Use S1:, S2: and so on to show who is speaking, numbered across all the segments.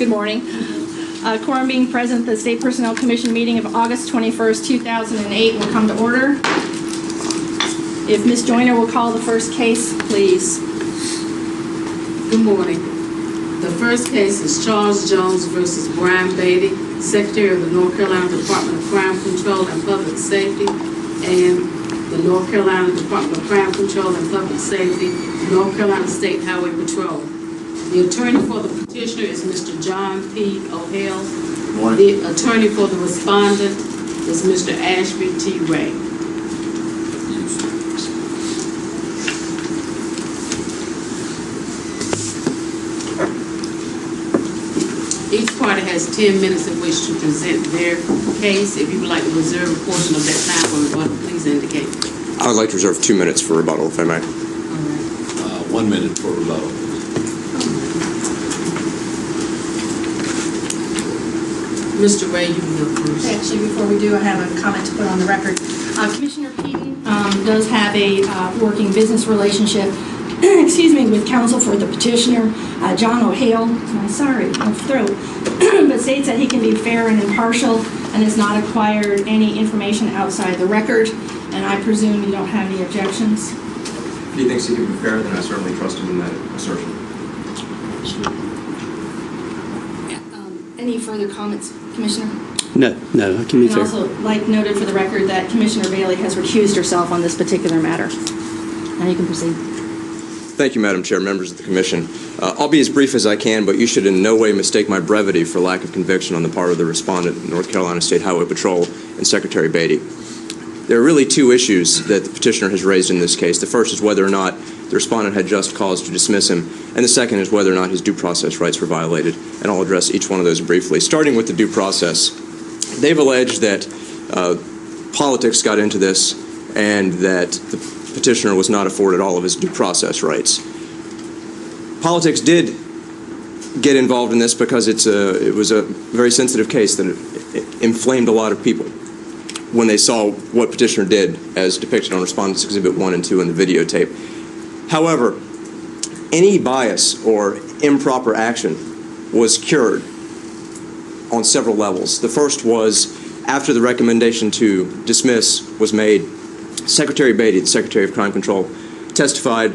S1: Good morning. Quorum being present, the State Personnel Commission meeting of August 21st, 2008 will come to order. If Ms. Joyner will call the first case, please.
S2: Good morning. The first case is Charles Jones versus Brian Beatty, Secretary of the North Carolina Department of Crime Control and Public Safety, and the North Carolina Department of Crime Control and Public Safety, North Carolina State Highway Patrol. The attorney for the petitioner is Mr. John P. O'Hale. The attorney for the respondent is Mr. Ashby T. Ray. Each party has 10 minutes in which to present their case. If you would like to reserve a portion of that time for rebuttal, please indicate.
S3: I would like to reserve 2 minutes for rebuttal, if I may.
S4: 1 minute for rebuttal.
S2: Mr. Ray, you can go first.
S1: Actually, before we do, I have a comment to put on the record. Commissioner Peden does have a working business relationship excuse me, with counsel for the petitioner, John O'Hale. Sorry, my throat. But states that he can be fair and impartial and has not acquired any information outside the record. And I presume you don't have any objections?
S3: If he thinks he can be fair, then I certainly trust him in that assertion.
S1: Any further comments, Commissioner?
S5: No, I can be fair.
S1: And also, like noted for the record, that Commissioner Bailey has recused herself on this particular matter. Now you can proceed.
S3: Thank you, Madam Chair, members of the Commission. I'll be as brief as I can, but you should in no way mistake my brevity for lack of conviction on the part of the respondent, North Carolina State Highway Patrol, and Secretary Beatty. There are really two issues that the petitioner has raised in this case. The first is whether or not the respondent had just cause to dismiss him, and the second is whether or not his due process rights were violated, and I'll address each one of those briefly. Starting with the due process, they've alleged that politics got into this and that the petitioner was not afforded all of his due process rights. Politics did get involved in this because it was a very sensitive case that inflamed a lot of people when they saw what petitioner did as depicted on Respondents Exhibit 1 and 2 in the videotape. However, any bias or improper action was cured on several levels. The first was after the recommendation to dismiss was made, Secretary Beatty, the Secretary of Crime Control, testified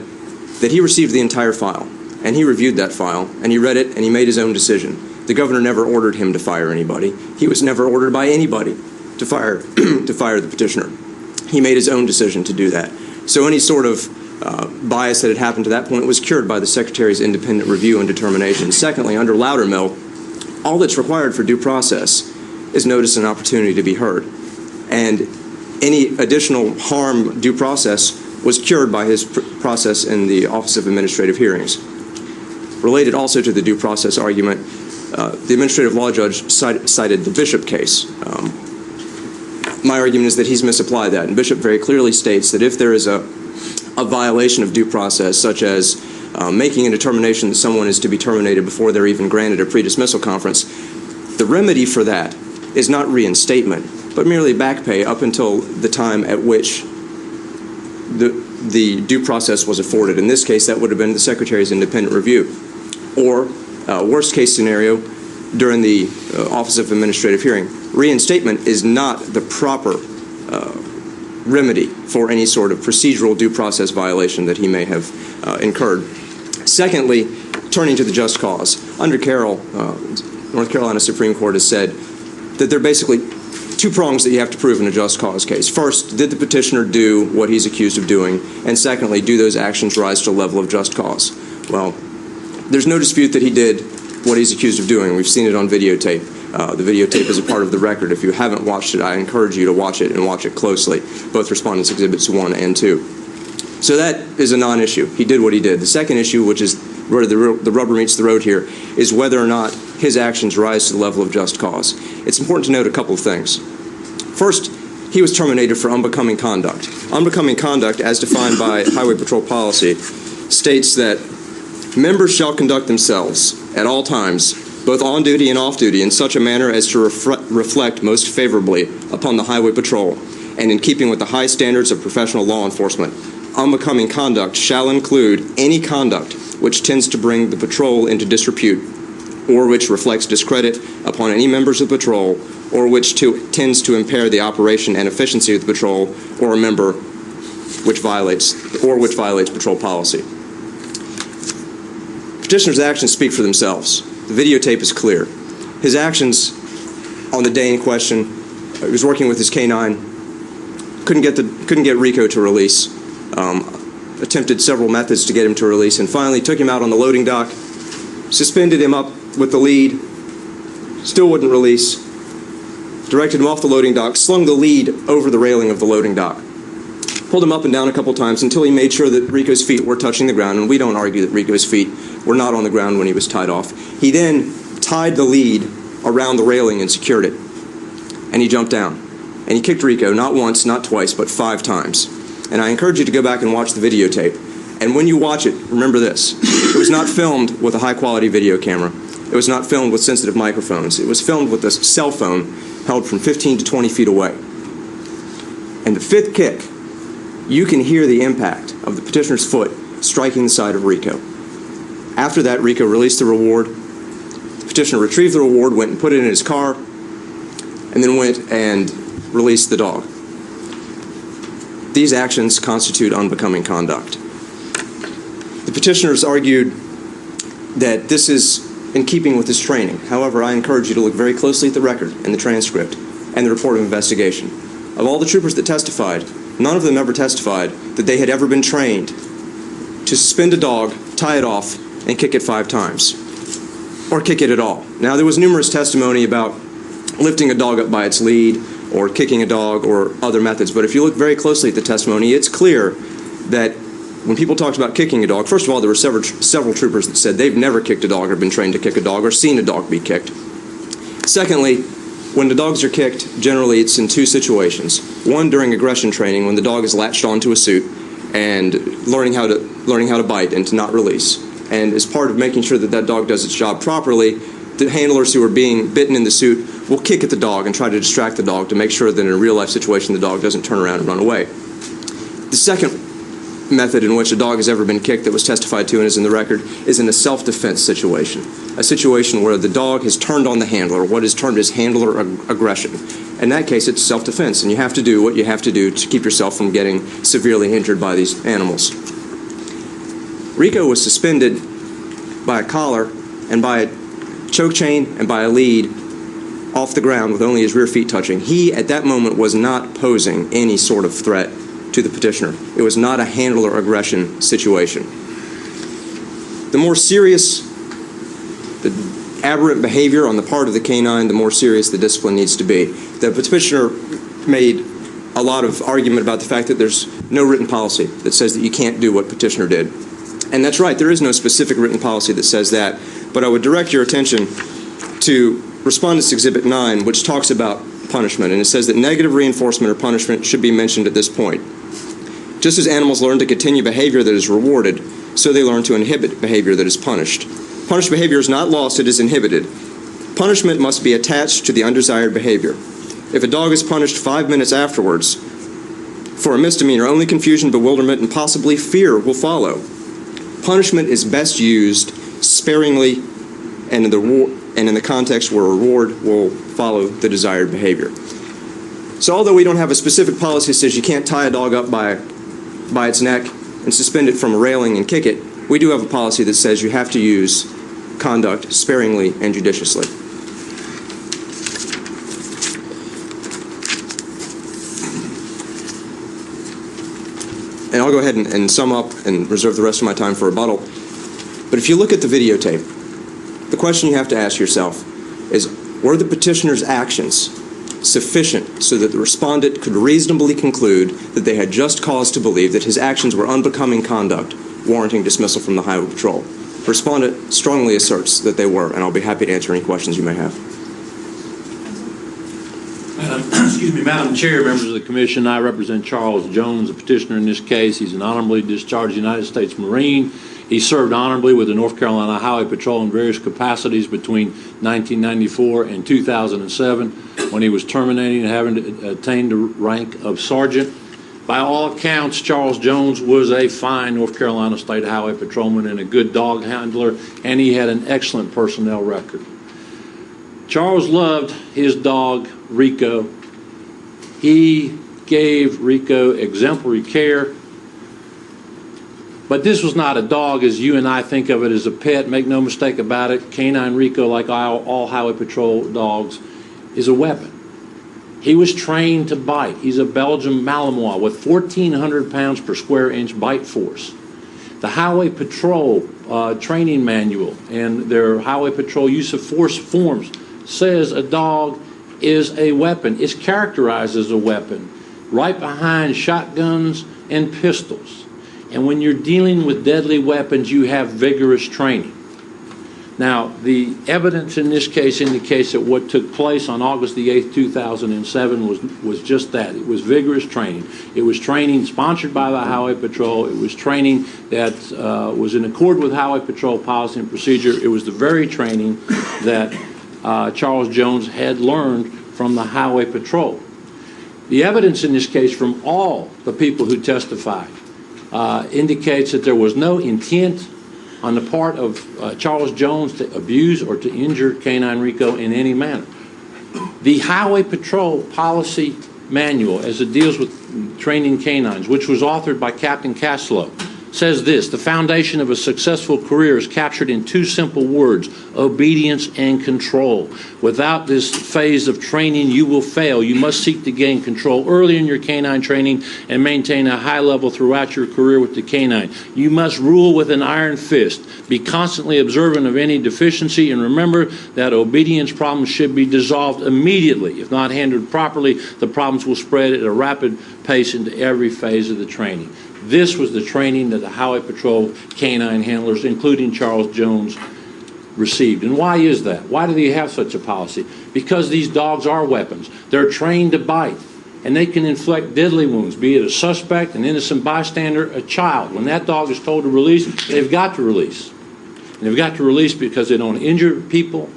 S3: that he received the entire file, and he reviewed that file, and he read it, and he made his own decision. The governor never ordered him to fire anybody. He was never ordered by anybody to fire the petitioner. He made his own decision to do that. So any sort of bias that had happened to that point was cured by the Secretary's independent review and determination. Secondly, under Loudermill, all that's required for due process is notice and opportunity to be heard. And any additional harm due process was cured by his process in the Office of Administrative Hearings. Related also to the due process argument, the administrative law judge cited the Bishop case. My argument is that he's misapplied that, and Bishop very clearly states that if there is a violation of due process, such as making a determination that someone is to be terminated before they're even granted a pre-dismissal conference, the remedy for that is not reinstatement, but merely back pay up until the time at which the due process was afforded. In this case, that would have been the Secretary's independent review. Or, worst case scenario, during the Office of Administrative Hearing, reinstatement is not the proper remedy for any sort of procedural due process violation that he may have incurred. Secondly, turning to the just cause, under Carroll, North Carolina Supreme Court has said that there are basically two prongs that you have to prove in a just cause case. First, did the petitioner do what he's accused of doing? And secondly, do those actions rise to a level of just cause? Well, there's no dispute that he did what he's accused of doing. We've seen it on videotape. The videotape is a part of the record. If you haven't watched it, I encourage you to watch it and watch it closely, both Respondents Exhibits 1 and 2. So that is a non-issue. He did what he did. The second issue, which is where the rubber meets the road here, is whether or not his actions rise to the level of just cause. It's important to note a couple of things. First, he was terminated for unbecoming conduct. Unbecoming conduct, as defined by Highway Patrol policy, states that members shall conduct themselves at all times, both on duty and off duty, in such a manner as to reflect most favorably upon the Highway Patrol and in keeping with the high standards of professional law enforcement. Unbecoming conduct shall include any conduct which tends to bring the patrol into disrepute or which reflects discredit upon any members of the patrol, or which tends to impair the operation and efficiency of the patrol, or a member which violates patrol policy. Petitioner's actions speak for themselves. The videotape is clear. His actions on the day in question, he was working with his K-9, couldn't get Rico to release, attempted several methods to get him to release, and finally took him out on the loading dock, suspended him up with the lead, still wouldn't release, directed him off the loading dock, slung the lead over the railing of the loading dock, pulled him up and down a couple times until he made sure that Rico's feet were touching the ground, and we don't argue that Rico's feet were not on the ground when he was tied off. He then tied the lead around the railing and secured it, and he jumped down. And he kicked Rico not once, not twice, but 5 times. And I encourage you to go back and watch the videotape. And when you watch it, remember this. It was not filmed with a high-quality video camera. It was not filmed with sensitive microphones. It was filmed with a cell phone held from 15 to 20 feet away. And the 5th kick, you can hear the impact of the petitioner's foot striking the side of Rico. After that, Rico released the reward. The petitioner retrieved the reward, went and put it in his car, and then went and released the dog. These actions constitute unbecoming conduct. The petitioners argued that this is in keeping with his training. However, I encourage you to look very closely at the record and the transcript and the report of investigation. Of all the troopers that testified, none of them ever testified that they had ever been trained to suspend a dog, tie it off, and kick it 5 times, or kick it at all. Now, there was numerous testimony about lifting a dog up by its lead, or kicking a dog, or other methods. But if you look very closely at the testimony, it's clear that when people talked about kicking a dog, first of all, there were several troopers that said they've never kicked a dog or been trained to kick a dog or seen a dog be kicked. Secondly, when the dogs are kicked, generally it's in 2 situations. One, during aggression training, when the dog is latched onto a suit and learning how to bite and to not release. And as part of making sure that that dog does its job properly, the handlers who are being bitten in the suit will kick at the dog and try to distract the dog to make sure that in a real-life situation the dog doesn't turn around and run away. The second method in which a dog has ever been kicked that was testified to and is in the record is in a self-defense situation, a situation where the dog has turned on the handler, what is termed as handler aggression. In that case, it's self-defense, and you have to do what you have to do to keep yourself from getting severely injured by these animals. Rico was suspended by a collar and by a choke chain and by a lead off the ground with only his rear feet touching. He, at that moment, was not posing any sort of threat to the petitioner. It was not a handler aggression situation. The more serious the aberrant behavior on the part of the K-9, the more serious the discipline needs to be. The petitioner made a lot of argument about the fact that there's no written policy that says that you can't do what petitioner did. And that's right, there is no specific written policy that says that, but I would direct your attention to Respondent's Exhibit 9, which talks about punishment, and it says that negative reinforcement or punishment should be mentioned at this point. Just as animals learn to continue behavior that is rewarded, so they learn to inhibit behavior that is punished. Punished behavior is not lost, it is inhibited. Punishment must be attached to the undesired behavior. If a dog is punished 5 minutes afterwards for a misdemeanor, only confusion, bewilderment, and possibly fear will follow. Punishment is best used sparingly and in the context where a reward will follow the desired behavior. So although we don't have a specific policy that says you can't tie a dog up by its neck and suspend it from a railing and kick it, we do have a policy that says you have to use conduct sparingly and judiciously. And I'll go ahead and sum up and reserve the rest of my time for rebuttal. But if you look at the videotape, the question you have to ask yourself is, were the petitioner's actions sufficient so that the respondent could reasonably conclude that they had just cause to believe that his actions were unbecoming conduct, warranting dismissal from the Highway Patrol? The respondent strongly asserts that they were, and I'll be happy to answer any questions you may have.
S6: Madam Chair, members of the Commission, I represent Charles Jones, the petitioner in this case. He's an honorably discharged United States Marine. He served honorably with the North Carolina Highway Patrol in various capacities between 1994 and 2007, when he was terminating and having attained the rank of sergeant. By all accounts, Charles Jones was a fine North Carolina State Highway Patrolman and a good dog handler, and he had an excellent personnel record. Charles loved his dog, Rico. He gave Rico exemplary care. But this was not a dog as you and I think of it as a pet. Make no mistake about it, Canine Rico, like all Highway Patrol dogs, is a weapon. He was trained to bite. He's a Belgian Malinois with 1,400 pounds per square inch bite force. The Highway Patrol training manual and their Highway Patrol use of force forms says a dog is a weapon. It's characterized as a weapon right behind shotguns and pistols. And when you're dealing with deadly weapons, you have vigorous training. Now, the evidence in this case indicates that what took place on August the 8th, 2007 was just that. It was vigorous training. It was training sponsored by the Highway Patrol. It was training that was in accord with Highway Patrol policy and procedure. It was the very training that Charles Jones had learned from the Highway Patrol. The evidence in this case from all the people who testified indicates that there was no intent on the part of Charles Jones to abuse or to injure Canine Rico in any manner. The Highway Patrol policy manual, as it deals with training canines, which was authored by Captain Caslow, says this: the foundation of a successful career is captured in two simple words: obedience and control. Without this phase of training, you will fail. You must seek to gain control early in your canine training and maintain a high level throughout your career with the canine. You must rule with an iron fist. Be constantly observant of any deficiency, and remember that obedience problems should be dissolved immediately. If not handled properly, the problems will spread at a rapid pace into every phase of the training. This was the training that the Highway Patrol canine handlers, including Charles Jones, received. And why is that? Why do they have such a policy? Because these dogs are weapons. They're trained to bite, and they can inflict deadly wounds, be it a suspect, an innocent bystander, a child. When that dog is told to release, they've got to release. And they've got to release because they don't injure people,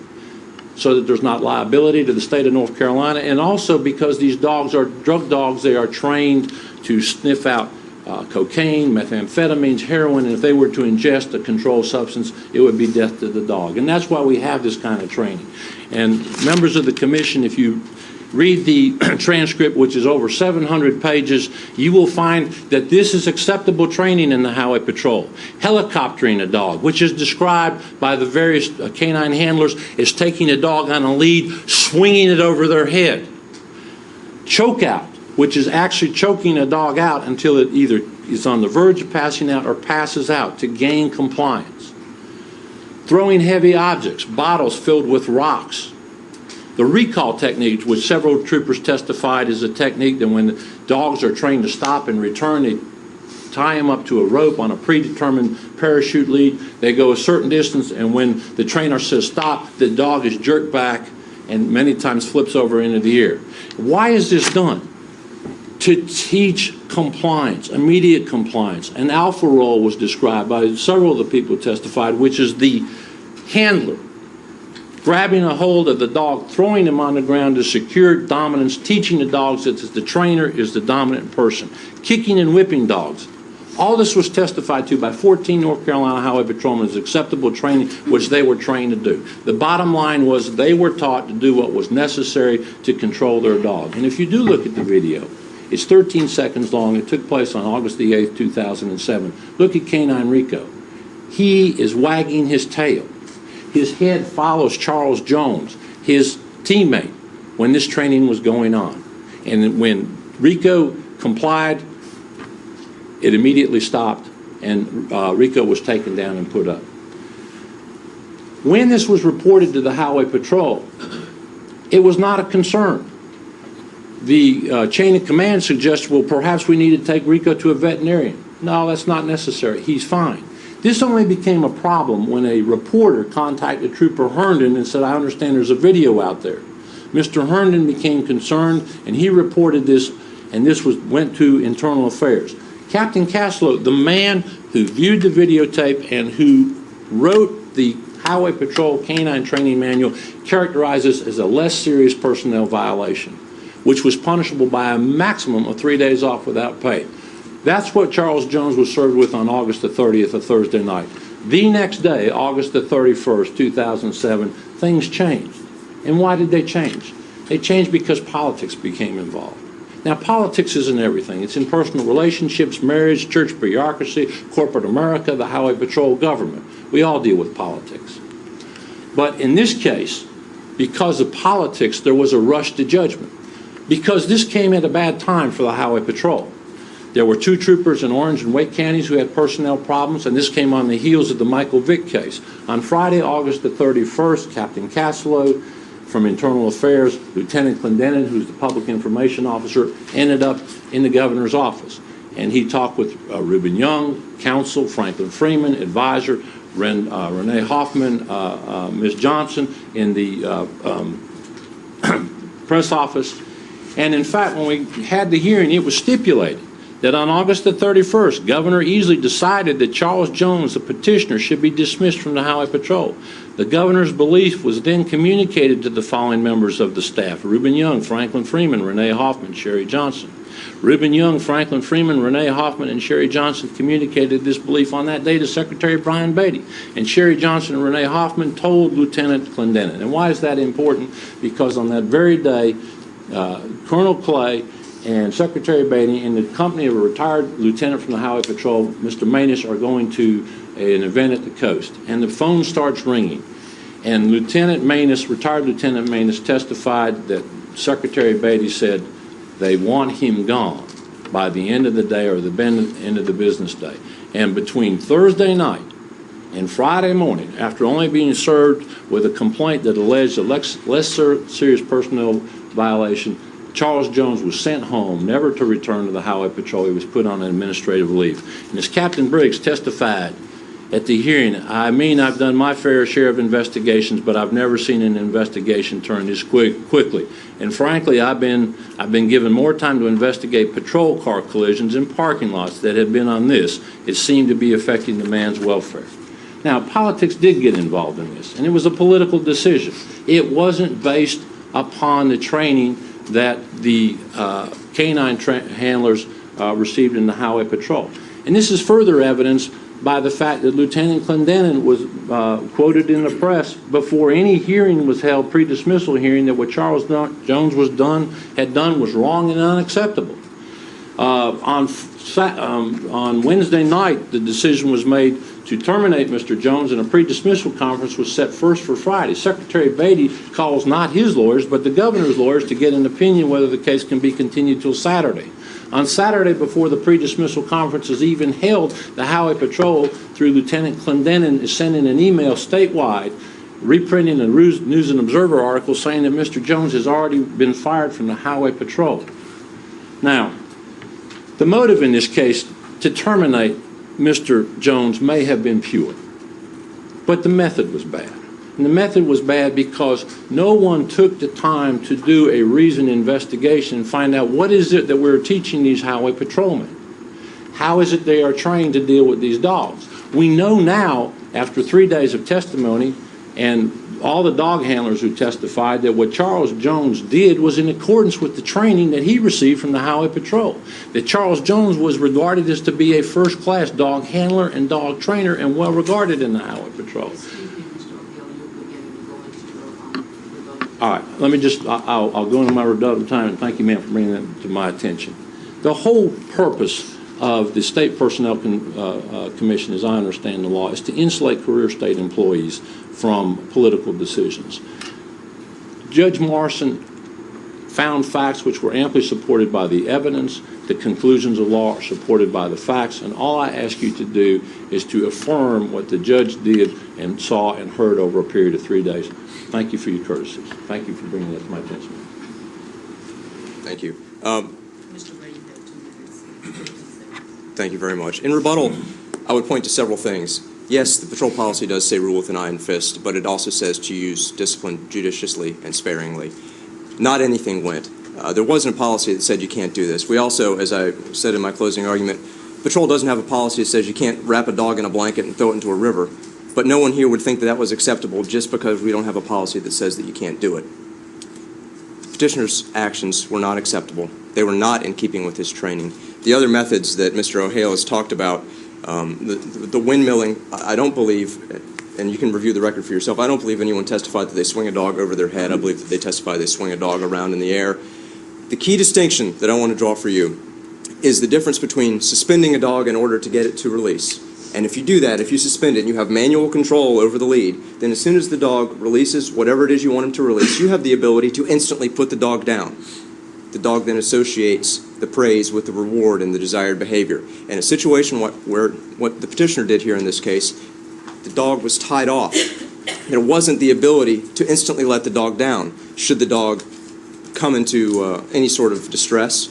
S6: so that there's not liability to the state of North Carolina, and also because these dogs are drug dogs. They are trained to sniff out cocaine, methamphetamines, heroin, and if they were to ingest a controlled substance, it would be death to the dog. And that's why we have this kind of training. And members of the commission, if you read the transcript, which is over 700 pages, you will find that this is acceptable training in the Highway Patrol. Helicoptering a dog, which is described by the various canine handlers as taking a dog on a lead, swinging it over their head. Choke out, which is actually choking a dog out until it either is on the verge of passing out or passes out to gain compliance. Throwing heavy objects, bottles filled with rocks. The recall technique, which several troopers testified is a technique that when the dogs are trained to stop and return, they tie them up to a rope on a predetermined parachute lead. They go a certain distance, and when the trainer says stop, the dog is jerked back and many times flips over into the air. Why is this done? To teach compliance, immediate compliance. An alpha role was described by several of the people who testified, which is the handler grabbing a hold of the dog, throwing him on the ground to secure dominance, teaching the dogs that the trainer is the dominant person, kicking and whipping dogs. All this was testified to by 14 North Carolina Highway Patrolmen as acceptable training, which they were trained to do. The bottom line was they were taught to do what was necessary to control their dog. And if you do look at the video, it's 13 seconds long. It took place on August the 8th, 2007. Look at Canine Rico. He is wagging his tail. His head follows Charles Jones, his teammate, when this training was going on. And when Rico complied, it immediately stopped, and Rico was taken down and put up. When this was reported to the Highway Patrol, it was not a concern. The chain of command suggested, well, perhaps we need to take Rico to a veterinarian. No, that's not necessary. He's fine. This only became a problem when a reporter contacted Trooper Herndon and said, I understand there's a video out there. Mr. Herndon became concerned, and he reported this, and this went to Internal Affairs. Captain Caslow, the man who viewed the videotape and who wrote the Highway Patrol Canine Training Manual, characterizes as a less serious personnel violation. which was punishable by a maximum of 3 days off without pay. That's what Charles Jones was served with on August the 30th, a Thursday night. The next day, August the 31st, 2007, things changed. And why did they change? They changed because politics became involved. Now, politics isn't everything. It's in personal relationships, marriage, church bureaucracy, corporate America, the highway patrol, government. We all deal with politics. But in this case, because of politics, there was a rush to judgment. Because this came at a bad time for the highway patrol. There were 2 troopers in Orange and Wake counties who had personnel problems, and this came on the heels of the Michael Vick case. On Friday, August the 31st, Captain Caslow from Internal Affairs, Lieutenant Clendenin, who's the public information officer, ended up in the governor's office. And he talked with Reuben Young, counsel, Franklin Freeman, advisor, Renee Hoffman, Ms. Johnson in the press office. And in fact, when we had the hearing, it was stipulated that on August the 31st, Governor Easley decided that Charles Jones, the petitioner, should be dismissed from the Highway Patrol. The governor's belief was then communicated to the following members of the staff: Reuben Young, Franklin Freeman, Renee Hoffman, Sherry Johnson. Reuben Young, Franklin Freeman, Renee Hoffman, and Sherry Johnson communicated this belief on that day to Secretary Brian Beatty. And Sherry Johnson and Renee Hoffman told Lieutenant Clendenin. And why is that important? Because on that very day, Colonel Clay and Secretary Beatty, in the company of a retired lieutenant from the Highway Patrol, Mr. Maness, are going to an event at the coast. And the phone starts ringing. And Lieutenant Maness, retired Lieutenant Maness, testified that Secretary Beatty said they want him gone by the end of the day or the end of the business day. And between Thursday night and Friday morning, after only being served with a complaint that alleged a less serious personnel violation, Charles Jones was sent home, never to return to the Highway Patrol. He was put on an administrative leave. And as Captain Briggs testified at the hearing, I mean, I've done my fair share of investigations, but I've never seen an investigation turn this quickly. And frankly, I've been given more time to investigate patrol car collisions in parking lots that have been on this. It seemed to be affecting the man's welfare. Now, politics did get involved in this, and it was a political decision. It wasn't based upon the training that the canine handlers received in the Highway Patrol. And this is further evidenced by the fact that Lieutenant Clendenin was quoted in the press before any hearing was held, pre-dismissal hearing, that what Charles Jones had done was wrong and unacceptable. On Wednesday night, the decision was made to terminate Mr. Jones, and a pre-dismissal conference was set first for Friday. Secretary Beatty calls not his lawyers, but the governor's lawyers to get an opinion whether the case can be continued till Saturday. On Saturday, before the pre-dismissal conference is even held, the Highway Patrol, through Lieutenant Clendenin, is sending an email statewide, reprinting a News and Observer article saying that Mr. Jones has already been fired from the Highway Patrol. Now, the motive in this case to terminate Mr. Jones may have been pure, but the method was bad. And the method was bad because no one took the time to do a reasoned investigation and find out what is it that we're teaching these highway patrolmen. How is it they are trained to deal with these dogs? We know now, after 3 days of testimony and all the dog handlers who testified, that what Charles Jones did was in accordance with the training that he received from the Highway Patrol. That Charles Jones was regarded as to be a first-class dog handler and dog trainer and well regarded in the Highway Patrol. All right, let me just, I'll go into my rebuttal time, and thank you, ma'am, for bringing that to my attention. The whole purpose of the State Personnel Commission, as I understand the law, is to insulate career state employees from political decisions. Judge Morrison found facts which were amply supported by the evidence. The conclusions of law are supported by the facts, and all I ask you to do is to affirm what the judge did and saw and heard over a period of 3 days. Thank you for your courtesy. Thank you for bringing that to my attention.
S3: Thank you.
S2: Mr. Ray, you have 2 minutes.
S3: Thank you very much. In rebuttal, I would point to several things. Yes, the patrol policy does say rule with an iron fist, but it also says to use discipline judiciously and sparingly. Not anything went. There wasn't a policy that said you can't do this. We also, as I said in my closing argument, patrol doesn't have a policy that says you can't wrap a dog in a blanket and throw it into a river. But no one here would think that that was acceptable just because we don't have a policy that says that you can't do it. petitioner's actions were not acceptable. They were not in keeping with his training. The other methods that Mr. O'Hale has talked about, the windmilling, I don't believe, and you can review the record for yourself, I don't believe anyone testified that they swing a dog over their head. I believe that they testified they swing a dog around in the air. The key distinction that I want to draw for you is the difference between suspending a dog in order to get it to release. And if you do that, if you suspend it and you have manual control over the lead, then as soon as the dog releases whatever it is you want him to release, you have the ability to instantly put the dog down. The dog then associates the praise with the reward and the desired behavior. In a situation where what the petitioner did here in this case, the dog was tied off. There wasn't the ability to instantly let the dog down. Should the dog come into any sort of distress,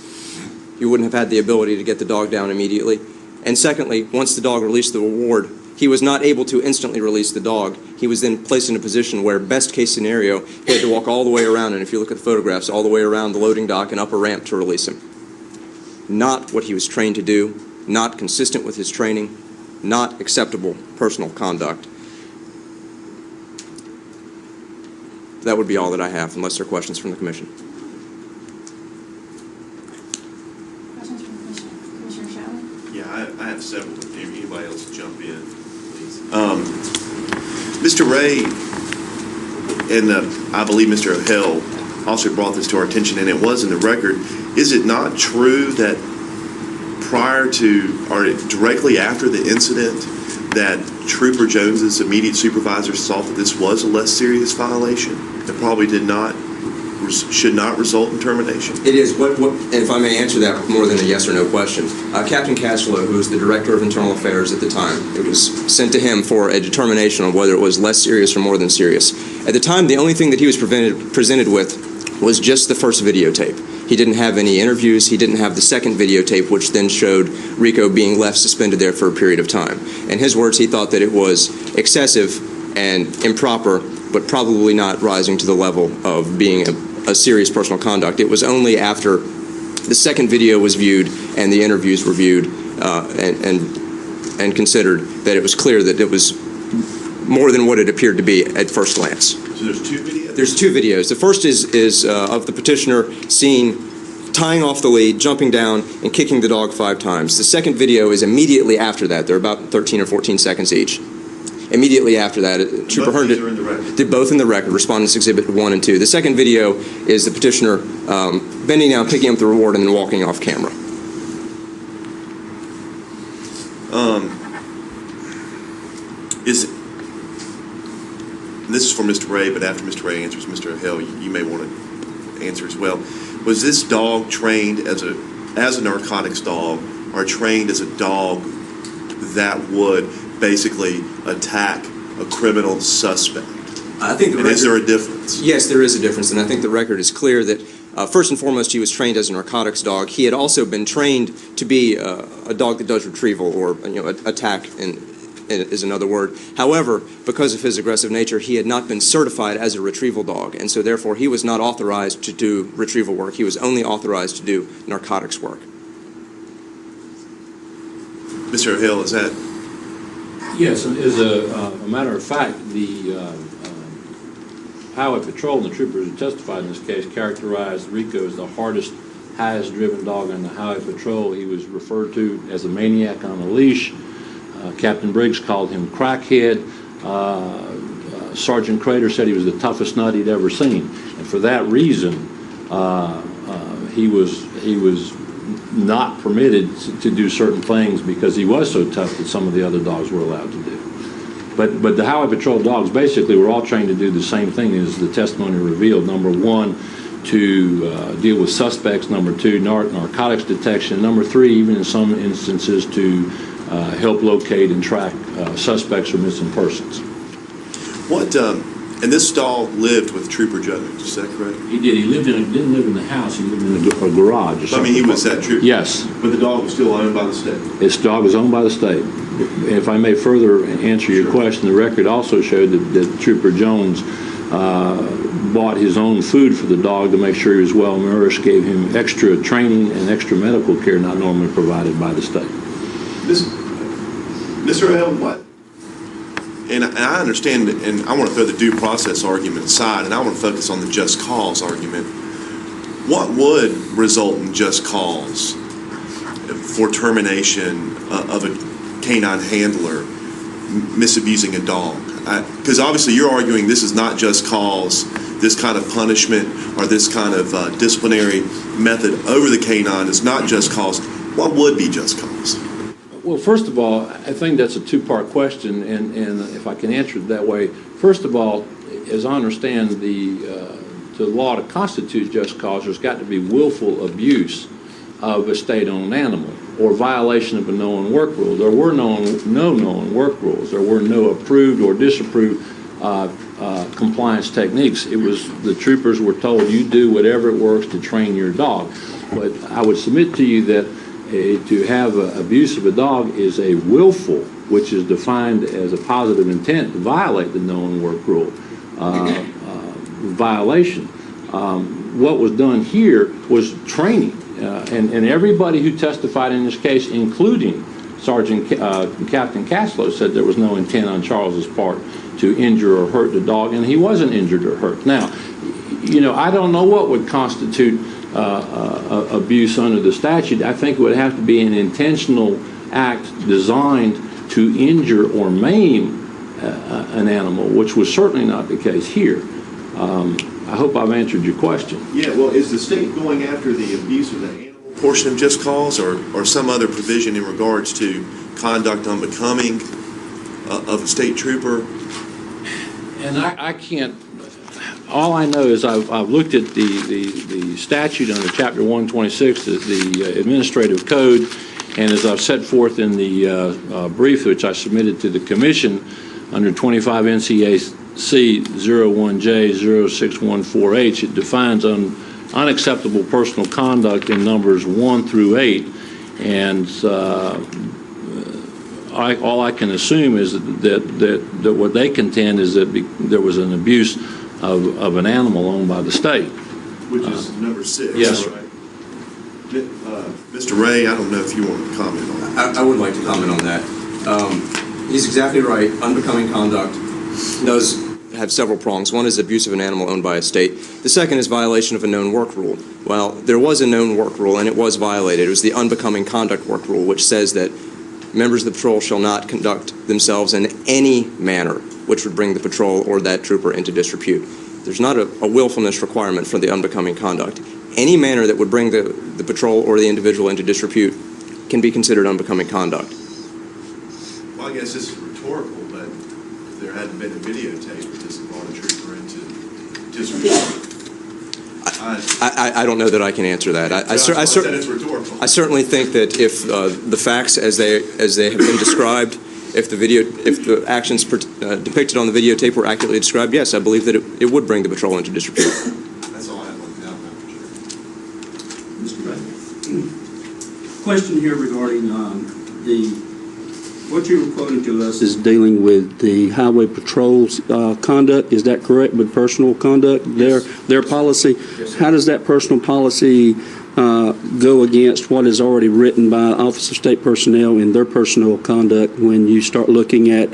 S3: you wouldn't have had the ability to get the dog down immediately. And secondly, once the dog released the reward, he was not able to instantly release the dog. He was then placed in a position where, best case scenario, he had to walk all the way around, and if you look at the photographs, all the way around the loading dock and up a ramp to release him. Not what he was trained to do, not consistent with his training, not acceptable personal conduct. That would be all that I have, unless there are questions from the Commission.
S1: Questions from the Commissioner? Commissioner Shalley?
S7: Yeah, I have several. If anybody else jump in, please. Mr. Ray and I believe Mr. O'Hale also brought this to our attention, and it was in the record. Is it not true that prior to or directly after the incident that Trooper Jones's immediate supervisors thought that this was a less serious violation that probably should not result in termination?
S3: It is. And if I may answer that more than a yes or no question, Captain Castelo, who was the Director of Internal Affairs at the time, it was sent to him for a determination on whether it was less serious or more than serious. At the time, the only thing that he was presented with was just the first videotape. He didn't have any interviews. He didn't have the second videotape, which then showed Rico being left suspended there for a period of time. In his words, he thought that it was excessive and improper, but probably not rising to the level of being a serious personal conduct. It was only after the second video was viewed and the interviews were viewed and considered that it was clear that it was more than what it appeared to be at first glance.
S7: So there's two videos?
S3: There's two videos. The first is of the petitioner seen tying off the lead, jumping down, and kicking the dog 5 times. The second video is immediately after that. They're about 13 or 14 seconds each. Immediately after that, Trooper
S7: Both these
S3: Herndon...
S7: are in the record?
S3: They're both in the record, Respondents Exhibit 1 and 2. The second video is the petitioner bending down, picking up the reward, and then walking off camera.
S7: This is for Mr. Ray, but after Mr. Ray answers, Mr. O'Hale, you may want to answer as well. Was this dog trained as a narcotics dog, or trained as a dog that would basically attack a criminal suspect?
S3: I think the
S7: And is there a difference?
S3: Yes, there is a difference, and I think the record is clear that first and foremost, he was trained as a narcotics dog. He had also been trained to be a dog that does retrieval, or attack is another word. However, because of his aggressive nature, he had not been certified as a retrieval dog, and so therefore he was not authorized to do retrieval work. He was only authorized to do narcotics work.
S7: Mr. O'Hale, is that?
S6: Yes, and as a matter of fact, the Highway Patrol and the troopers who testified in this case characterized Rico as the hardest, highest driven dog on the Highway Patrol. He was referred to as a maniac on a leash. Captain Briggs called him crackhead. Sergeant Crater said he was the toughest nut he'd ever seen. And for that reason, he was not permitted to do certain things because he was so tough that some of the other dogs were allowed to do. But the Highway Patrol dogs basically were all trained to do the same thing as the testimony revealed. Number one, to deal with suspects. Number two, narcotics detection. Number three, even in some instances, to help locate and track suspects or missing persons.
S7: And this dog lived with Trooper Jones, is that correct?
S6: He did. He didn't live in the house. He lived in a garage.
S7: I mean, he was that trooper?
S6: Yes.
S7: But the dog was still owned by the state?
S6: This dog was owned by the state. If I may further answer your question, the record also showed that Trooper Jones bought his own food for the dog to make sure he was well nourished, gave him extra training and extra medical care not normally provided by the state.
S7: Mr. O'Hale, what? And I understand, and I want to throw the due process argument aside, and I want to focus on the just cause argument. what would result in just cause for termination of a canine handler misusing a dog? Because obviously you're arguing this is not just cause, this kind of punishment or this kind of disciplinary method over the canine is not just cause. What would be just cause?
S6: Well, first of all, I think that's a two-part question, and if I can answer it that way, first of all, as I understand the law to constitute just cause, there's got to be willful abuse of a state-owned animal or violation of a known work rule. There were no known work rules. There were no approved or disapproved compliance techniques. It was the troopers were told, you do whatever it works to train your dog. But I would submit to you that to have abuse of a dog is a willful, which is defined as a positive intent to violate the known work rule violation. What was done here was training, and everybody who testified in this case, including Captain Caslow, said there was no intent on Charles's part to injure or hurt the dog, and he wasn't injured or hurt. Now, you know, I don't know what would constitute abuse under the statute. I think it would have to be an intentional act designed to injure or maim an animal, which was certainly not the case here. I hope I've answered your question.
S7: Yeah, well, is the state going after the abuse of the animal portion of just cause or some other provision in regards to conduct unbecoming of a state trooper?
S6: And I can't, all I know is I've looked at the statute under Chapter 126, the administrative code, and as I've set forth in the brief which I submitted to the commission under 25 NCAC 01J0614H, it defines unacceptable personal conduct in numbers 1 through 8, and all I can assume is that what they contend is that there was an abuse of an animal owned by the state.
S7: Which is number 6.
S6: Yes, sir.
S7: Right? Mr. Ray, I don't know if you want to comment on that.
S3: I would like to comment on that. He's exactly right. Unbecoming conduct does have several prongs. One is abuse of an animal owned by a state. The second is violation of a known work rule. Well, there was a known work rule, and it was violated. It was the unbecoming conduct work rule, which says that members of the patrol shall not conduct themselves in any manner which would bring the patrol or that trooper into disrepute. There's not a willfulness requirement for the unbecoming conduct. Any manner that would bring the patrol or the individual into disrepute can be considered unbecoming conduct.
S7: Well, I guess this is rhetorical, but if there hadn't been a videotape, would this have brought a trooper into disrepute?
S3: I don't know that I can answer that. I
S7: said it's rhetorical.
S3: I certainly think that if the facts as they have been described, if the actions depicted on the videotape were accurately described, yes, I believe that it would bring the patrol into disrepute.
S7: That's all I have on that, Mr. Chair.
S5: Mr. President. Question here regarding what you were quoting to us is dealing with the Highway Patrol's conduct. Is that correct? With personal conduct,
S3: Yes.
S5: their policy.
S3: Yes, sir.
S5: How does that personal policy go against what is already written by Office of State Personnel in their personal conduct when you start looking at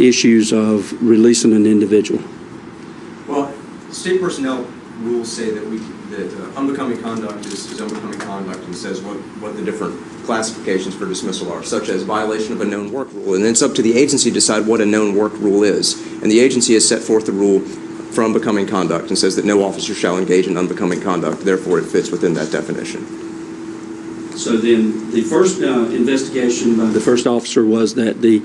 S5: issues of releasing an individual?
S3: Well, state personnel rules say that unbecoming conduct is unbecoming conduct and says what the different classifications for dismissal are, such as violation of a known work rule. And then it's up to the agency to decide what a known work rule is. And the agency has set forth the rule for unbecoming conduct and says that no officer shall engage in unbecoming conduct. Therefore, it fits within that definition.
S5: So then the first investigation by the first officer was that the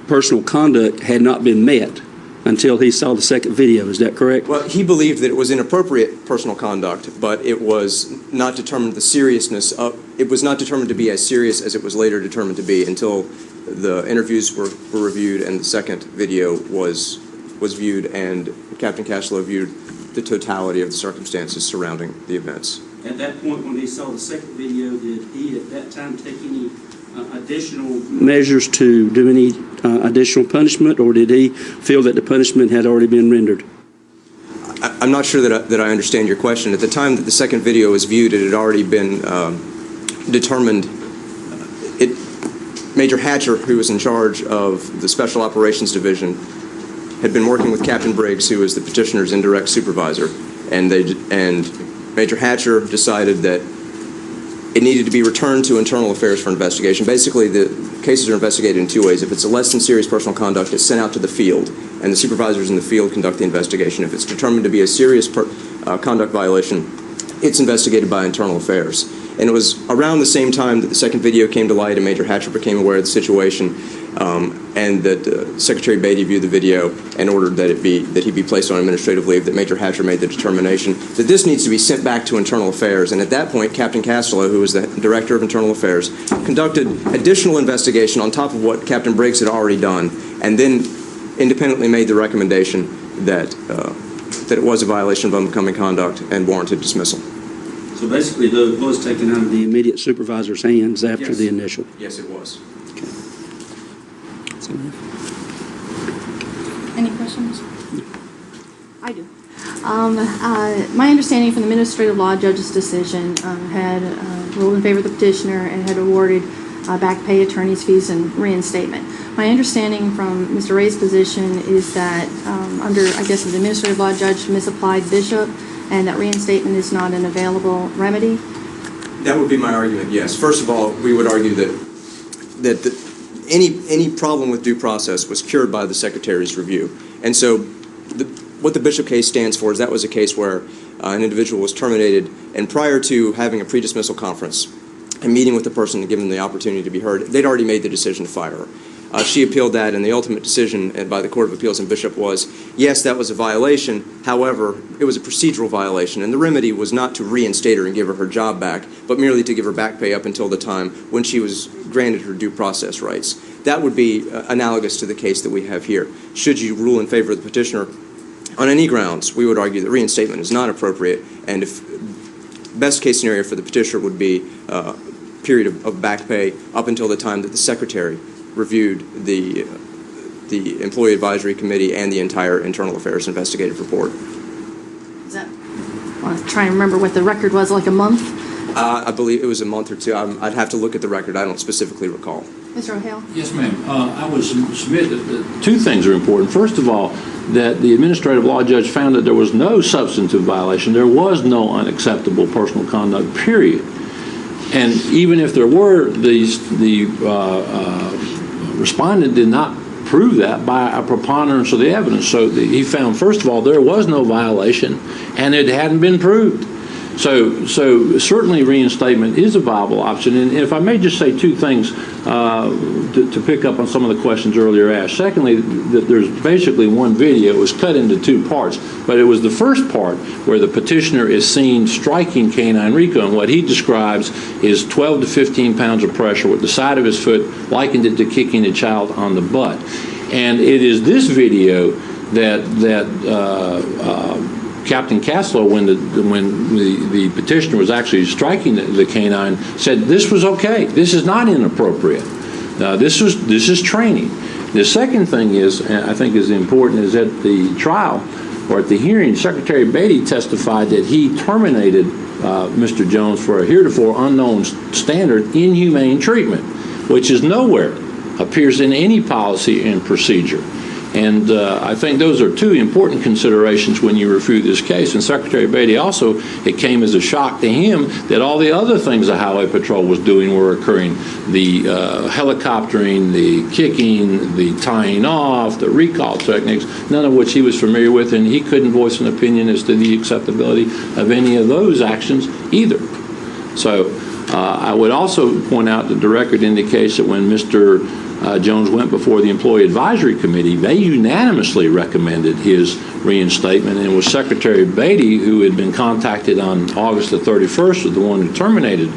S5: personal conduct had not been met until he saw the second video. Is that correct?
S3: Well, he believed that it was inappropriate personal conduct, but it was not determined the seriousness of, it was not determined to be as serious as it was later determined to be until the interviews were reviewed and the second video was viewed and Captain Caslow viewed the totality of the circumstances surrounding the events.
S5: At that point, when he saw the second video, did he at that time take any additional measures to do any additional punishment, or did he feel that the punishment had already been rendered?
S3: I'm not sure that I understand your question. At the time that the second video was viewed, it had already been determined. Major Hatcher, who was in charge of the Special Operations Division, had been working with Captain Briggs, who was the petitioner's indirect supervisor, and Major Hatcher decided that it needed to be returned to Internal Affairs for investigation. Basically, the cases are investigated in two ways. If it's a less than serious personal conduct, it's sent out to the field, and the supervisors in the field conduct the investigation. If it's determined to be a serious conduct violation, it's investigated by Internal Affairs. And it was around the same time that the second video came to light and Major Hatcher became aware of the situation, and that Secretary Beatty viewed the video and ordered that he be placed on administrative leave, that Major Hatcher made the determination that this needs to be sent back to Internal Affairs. And at that point, Captain Castello, who was the Director of Internal Affairs, conducted additional investigation on top of what Captain Briggs had already done, and then independently made the recommendation that it was a violation of unbecoming conduct and warranted dismissal.
S5: So basically, it was taken out of the immediate supervisor's hands after
S3: Yes.
S5: the initial.
S3: Yes, it was.
S1: Any questions?
S8: I do. My understanding from the administrative law judge's decision had ruled in favor of the petitioner and had awarded back pay, attorney's fees, and reinstatement. My understanding from Mr. Ray's position is that under, I guess, the administrative law judge misapplied Bishop, and that reinstatement is not an available remedy.
S3: That would be my argument, yes. First of all, we would argue that any problem with due process was cured by the Secretary's review. And so what the Bishop case stands for is that was a case where an individual was terminated, and prior to having a pre-dismissal conference and meeting with the person and giving them the opportunity to be heard, they'd already made the decision to fire her. She appealed that, and the ultimate decision by the Court of Appeals in Bishop was, yes, that was a violation. However, it was a procedural violation, and the remedy was not to reinstate her and give her her job back, but merely to give her back pay up until the time when she was granted her due process rights. That would be analogous to the case that we have here. Should you rule in favor of the petitioner on any grounds, we would argue that reinstatement is not appropriate, and if best case scenario for the petitioner would be a period of back pay up until the time that the Secretary reviewed the Employee Advisory Committee and the entire Internal Affairs investigative report.
S8: Is that, I'm trying to remember what the record was, like a month?
S3: I believe it was a month or two. I'd have to look at the record. I don't specifically recall.
S8: Mr. O'Hale?
S6: Yes, ma'am. I would submit that two things are important. First of all, that the administrative law judge found that there was no substantive violation. There was no unacceptable personal conduct, period. And even if there were, the respondent did not prove that by a preponderance of the evidence. So he found, first of all, there was no violation, and it hadn't been proved. So certainly reinstatement is a viable option. And if I may just say two things to pick up on some of the questions earlier asked. Secondly, that there's basically one video. It was cut into two parts, but it was the first part where the petitioner is seen striking Canine Rico, and what he describes is 12 to 15 pounds of pressure with the side of his foot, likened it to kicking a child on the butt. And it is this video that Captain Castello, when the petitioner was actually striking the canine, said this was okay. This is not inappropriate. This is training. The second thing is, and I think is important, is at the trial or at the hearing, Secretary Beatty testified that he terminated Mr. Jones for a heretofore unknown standard, inhumane treatment, which is nowhere appears in any policy and procedure. And I think those are two important considerations when you review this case. And Secretary Beatty also, it came as a shock to him that all the other things the Highway Patrol was doing were occurring. The helicoptering, the kicking, the tying off, the recall techniques, none of which he was familiar with, and he couldn't voice an opinion as to the acceptability of any of those actions either. So I would also point out that the record indicates that when Mr. Jones went before the Employee Advisory Committee, they unanimously recommended his reinstatement, and it was Secretary Beatty who had been contacted on August the 31st, the one who terminated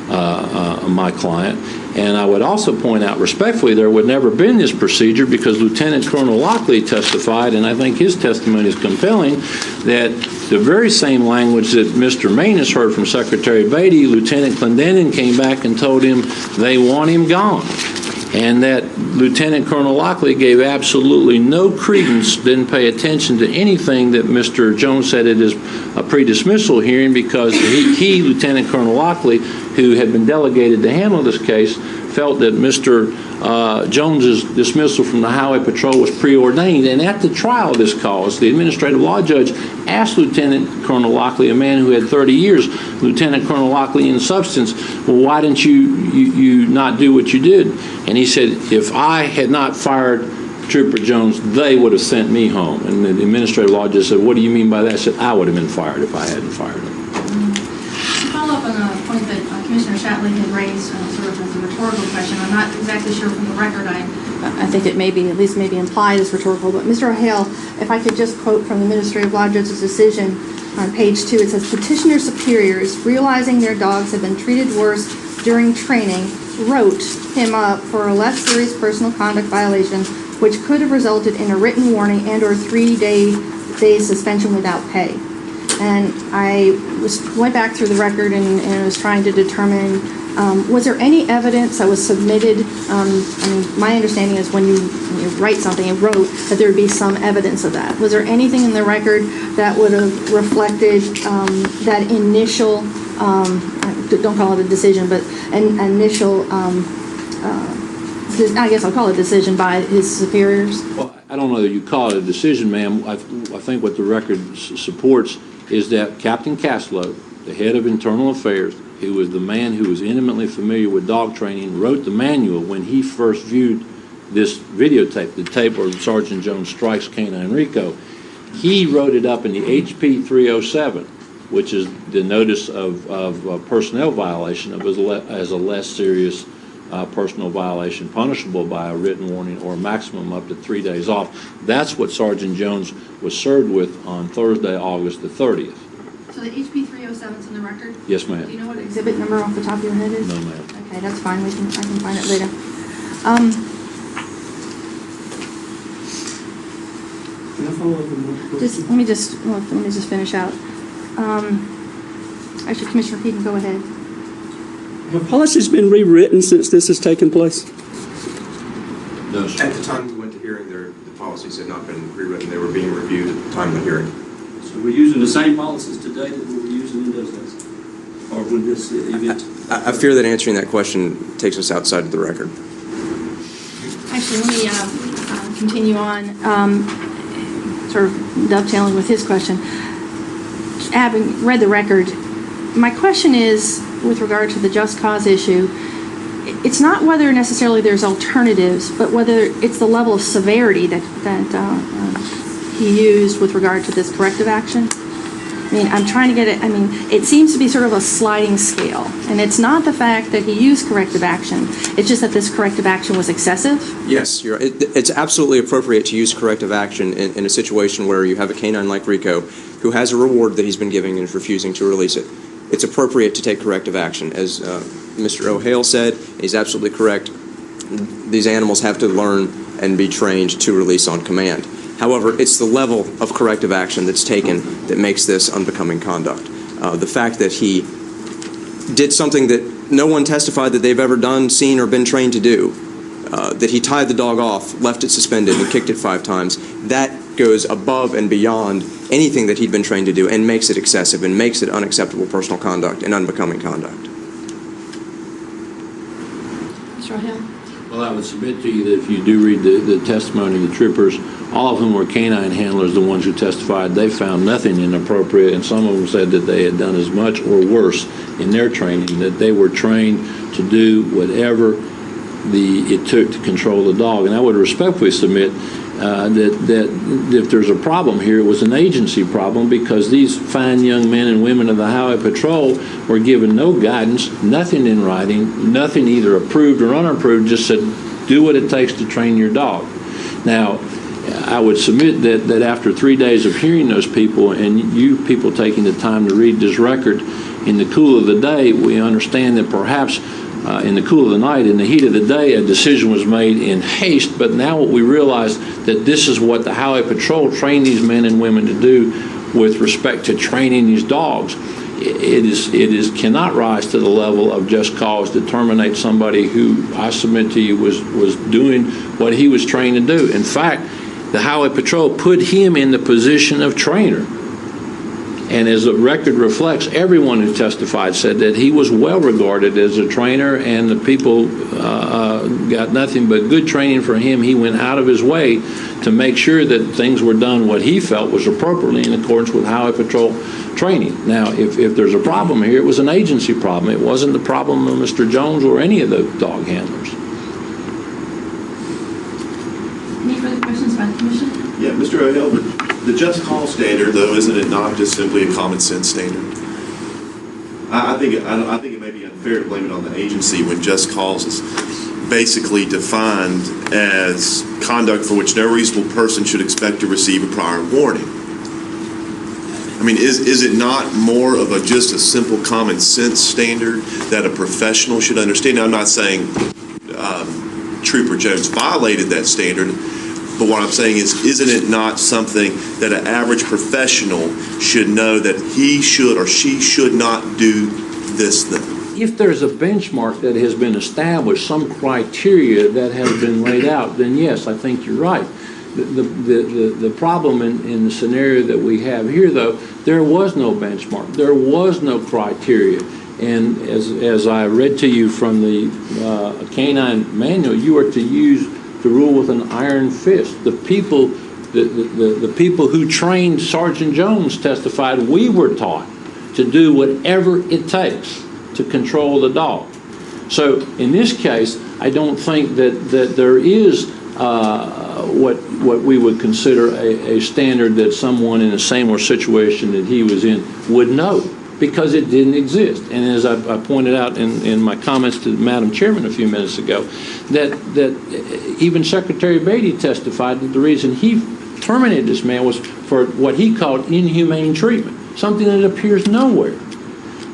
S6: my client. And I would also point out respectfully there would never have been this procedure because Lieutenant Colonel Lockley testified, and I think his testimony is compelling, that the very same language that Mr. Manus heard from Secretary Beatty, Lieutenant Clendenin came back and told him they want him gone. And that Lieutenant Colonel Lockley gave absolutely no credence, didn't pay attention to anything that Mr. Jones said at his pre-dismissal hearing, because he, Lieutenant Colonel Lockley, who had been delegated to handle this case, felt that Mr. Jones's dismissal from the Highway Patrol was preordained, and at the trial of this cause, the administrative law judge asked Lieutenant Colonel Lockley, a man who had 30 years, Lieutenant Colonel Lockley in substance, well, why didn't you not do what you did? And he said, if I had not fired Trooper Jones, they would have sent me home. And the administrative law judge said, what do you mean by that? I said, I would have been fired if I hadn't fired him.
S1: To follow up on a point that Commissioner Shatley had raised, sort of as a rhetorical question, I'm not exactly sure from the record.
S8: I think it may be, at least maybe implied as rhetorical, but Mr. O'Hale, if I could just quote from the Administrative Law Judge's decision on page 2, it says, petitioner superiors, realizing their dogs had been treated worse during training, wrote him up for a less serious personal conduct violation, which could have resulted in a written warning and or 3-day suspension without pay. And I went back through the record and was trying to determine, was there any evidence that was submitted? I mean, my understanding is when you write something and wrote that there would be some evidence of that. Was there anything in the record that would have reflected that initial, don't call it a decision, but an initial, I guess I'll call it a decision by his superiors?
S6: Well, I don't know that you call it a decision, ma'am. I think what the record supports is that Captain Caslow, the head of internal affairs, who was the man who was intimately familiar with dog training, wrote the manual when he first viewed this videotape, the tape where Sergeant Jones strikes Canine Rico. He wrote it up in the HP 307, which is the notice of personnel violation as a less serious personal violation punishable by a written warning or a maximum up to 3 days off. That's what Sergeant Jones was served with on Thursday, August the 30th.
S1: So the HP 307 is in the record?
S6: Yes,
S1: Do
S6: ma'am.
S1: you know what
S8: Exhibit number off the top of your head is?
S6: No, ma'am.
S8: Okay, that's fine. I can find it later.
S5: Can I follow up on one question?
S8: Just let me just finish out. Actually, Commissioner Peden, go ahead.
S5: Have policies been rewritten since this has taken place?
S6: No, sir.
S3: At the time we went to hearing, the policies had not been rewritten. They were being reviewed at the time of the hearing.
S5: So we're using the same policies today that we were using in those days? Or when this event?
S3: I fear that answering that question takes us outside of the record.
S1: Actually, let me
S8: Continue on, sort of dovetailing with his question. Having read the record, my question is, with regard to the just cause issue, it's not whether necessarily there's alternatives, but whether it's the level of severity that he used with regard to this corrective action. I mean, I'm trying to get it, it seems to be sort of a sliding scale. And it's not the fact that he used corrective action, it's just that this corrective action was excessive.
S3: Yes, it's absolutely appropriate to use corrective action in a situation where you have a canine like Rico who has a reward that he's been giving and is refusing to release it. It's appropriate to take corrective action. As Mr. O'Hale said, he's absolutely correct. These animals have to learn and be trained to release on command. However, it's the level of corrective action that's taken that makes this unbecoming conduct. The fact that he did something that no one testified that they've ever done, seen, or been trained to do, that he tied the dog off, left it suspended, and kicked it 5 times, that goes above and beyond anything that he'd been trained to do and makes it excessive and makes it unacceptable personal conduct and unbecoming conduct.
S1: Mr. O'Hale?
S6: Well, I would submit to you that if you do read the testimony of the troopers, all of them were canine handlers, the ones who testified. They found nothing inappropriate, and some of them said that they had done as much or worse in their training, that they were trained to do whatever it took to control the dog. And I would respectfully submit that if there's a problem here, it was an agency problem, because these fine young men and women of the Highway Patrol were given no guidance, nothing in writing, nothing either approved or unapproved, just said, do what it takes to train your dog. Now, I would submit that after 3 days of hearing those people, and you people taking the time to read this record in the cool of the day, we understand that perhaps in the cool of the night, in the heat of the day, a decision was made in haste, but now we realize that this is what the Highway Patrol trained these men and women to do with respect to training these dogs. It cannot rise to the level of just cause to terminate somebody who, I submit to you, was doing what he was trained to do. In fact, the Highway Patrol put him in the position of trainer. And as the record reflects, everyone who testified said that he was well regarded as a trainer, and the people got nothing but good training for him. He went out of his way to make sure that things were done what he felt was appropriately in accordance with Highway Patrol training. Now, if there's a problem here, it was an agency problem. It wasn't the problem of Mr. Jones or any of the dog handlers.
S1: Any further questions by the commission?
S7: Yeah, Mr. O'Hale, the just cause standard, though, isn't it not just simply a common sense standard? I think it may be unfair to blame it on the agency when just cause is basically defined as conduct for which no reasonable person should expect to receive a prior warning. I mean, is it not more of just a simple common sense standard that a professional should understand? Now, I'm not saying Trooper Jones violated that standard, but what I'm saying is, isn't it not something that an average professional should know that he should or she should not do this thing?
S6: If there's a benchmark that has been established, some criteria that has been laid out, then yes, I think you're right. The problem in the scenario that we have here, though, there was no benchmark. There was no criteria. And as I read to you from the canine manual, you are to use the rule with an iron fist. The people who trained Sergeant Jones testified we were taught to do whatever it takes to control the dog. So in this case, I don't think that there is what we would consider a standard that someone in a similar situation that he was in would know, because it didn't exist. And as I pointed out in my comments to Madam Chairman a few minutes ago, that even Secretary Beatty testified that the reason he terminated this man was for what he called inhumane treatment, something that appears nowhere.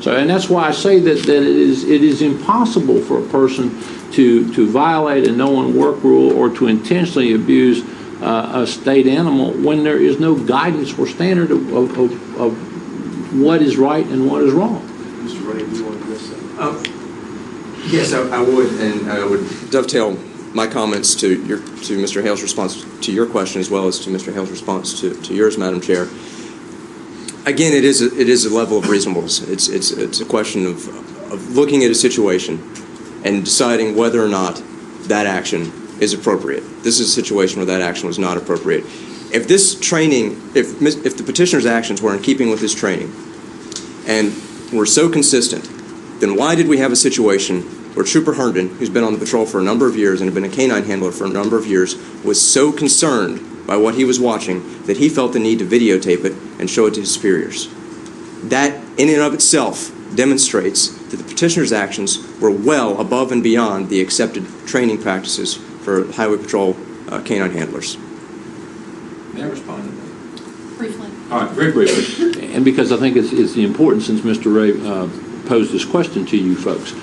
S6: So, and that's why I say that it is impossible for a person to violate a known work rule or to intentionally abuse a state animal when there is no guidance or standard of what is right and what is wrong.
S7: Mr. Ray, do you want to address that?
S3: Yes, I would, and I would dovetail my comments to Mr. Hale's response to your question, as well as to Mr. Hale's response to yours, Madam Chair. Again, it is a level of reasonableness. It's a question of looking at a situation and deciding whether or not that action is appropriate. This is a situation where that action was not appropriate. If this training, if the petitioner's actions were in keeping with his training and were so consistent, then why did we have a situation where Trooper Herndon, who's been on the patrol for a number of years and had been a canine handler for a number of years, was so concerned by what he was watching that he felt the need to videotape it and show it to his superiors? That, in and of itself, demonstrates that the petitioner's actions were well above and beyond the accepted training practices for Highway Patrol canine handlers.
S6: May I respond to that?
S1: Briefly.
S6: All right, very briefly, and because I think it's the important, since Mr. Ray posed this question to you folks.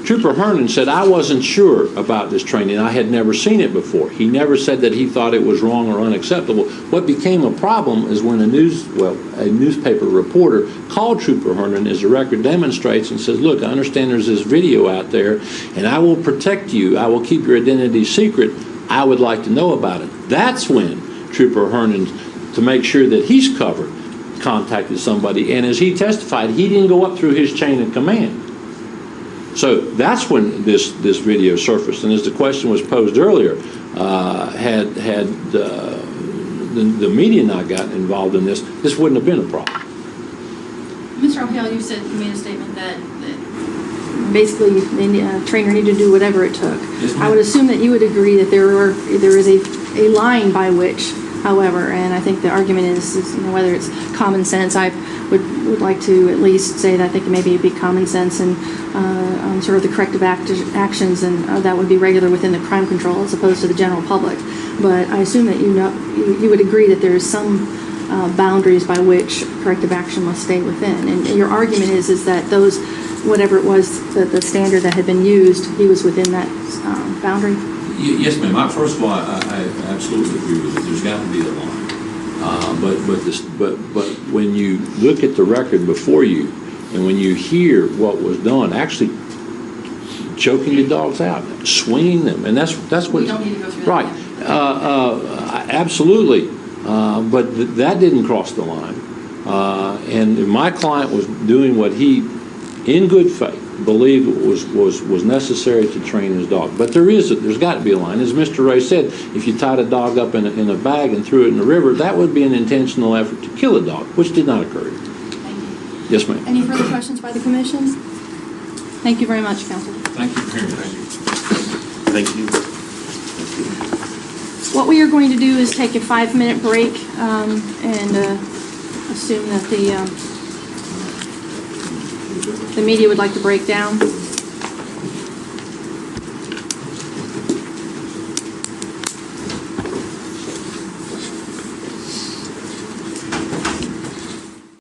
S6: Trooper Herndon said, I wasn't sure about this training. I had never seen it before. He never said that he thought it was wrong or unacceptable. What became a problem is when a newspaper reporter called Trooper Herndon, as the record demonstrates, and says, look, I understand there's this video out there, and I will protect you. I will keep your identity secret. I would like to know about it. That's when Trooper Herndon, to make sure that he's covered, contacted somebody. And as he testified, he didn't go up through his chain of command. So that's when this video surfaced. And as the question was posed earlier, had the media not gotten involved in this wouldn't have been a problem.
S1: Mr. O'Hale, you made a statement that
S8: Basically, the trainer needed to do whatever it took. I would assume that you would agree that there is a line by which, however, and I think the argument is whether it's common sense. I would like to at least say that I think maybe it'd be common sense and sort of the corrective actions, and that would be regular within the crime control as opposed to the general public. But I assume that you would agree that there is some boundaries by which corrective action must stay within. And your argument is that those, whatever it was, the standard that had been used, he was within that boundary?
S4: Yes, ma'am. First of all, I absolutely agree with it. There's got to be a line. But
S6: when you look at the record before you, and when you hear what was done, actually choking the dogs out, swinging them, and that's what.
S1: we don't need to go through
S6: Right.
S1: that.
S6: Absolutely. But that didn't cross the line. And if my client was doing what he, in good faith, believed was necessary to train his dog. But there's got to be a line. As Mr. Ray said, if you tied a dog up in a bag and threw it in the river, that would be an intentional effort to kill a dog, which did not occur.
S1: Thank you.
S6: Yes, ma'am.
S1: Any further questions by the commission?
S8: Thank you very much, Council.
S4: Thank you for hearing that.
S7: Thank you.
S8: What we are going to do is take a 5-minute break and assume that the media would like to break down.